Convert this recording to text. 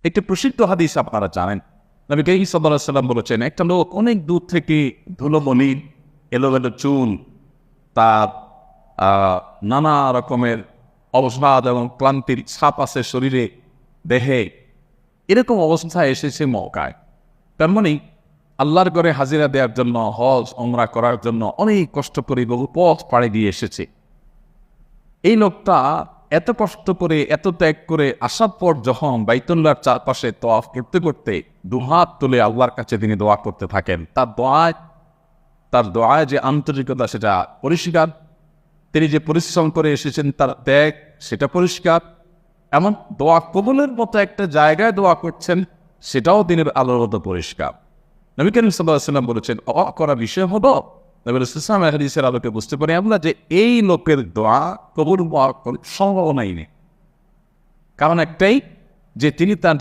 একটি প্রসিদ্ধ হাদিস আপনারা জানেন, নবী করিম সাল্লাল্লাহু আলাইহি ওয়াসাল্লাম বলেছেন, একটা লোক অনেক দূর থেকে ধুলোমলিন এলোমেলো চুল, তার নানা রকমের অবসাদ এবং ক্লান্তির ছাপ আছে শরীরে, দেহে, এরকম অবস্থায় এসেছে মক্কায়। তার মানে আল্লাহর ঘরে হাজিরা দেওয়ার জন্য, হজ ওমরা করার জন্য অনেক কষ্ট করে বহু পথ পাড়ি দিয়ে এসেছে। এই লোকটা এত কষ্ট করে, এত ত্যাগ করে আসার পর যখন বাইতুল্লাহর চারপাশে তওয়াফ করতে করতে দুহাত তুলে আল্লাহর কাছে তিনি দোয়া করতে থাকেন, তার দোয়ায় যে আন্তরিকতা সেটা পরিষ্কার, তিনি যে পরিশ্রম করে এসেছেন তার ত্যাগ সেটা পরিষ্কার, এমন দোয়া কবুলের মতো একটা জায়গায় দোয়া করছেন সেটাও দিনের আলোর মতো পরিষ্কার। নবী করিম সাল্লাল্লাহু আলাইহি ওয়াসাল্লাম বলেছেন, অবাক করা বিষয় হলো নবী রাসূল হাদিসের আলোকে বুঝতে পারি আমরা যে এই লোকের দোয়া কবুল হওয়ার কোনো সম্ভাবনাই নেই। কারণ একটাই, যে তিনি তার যে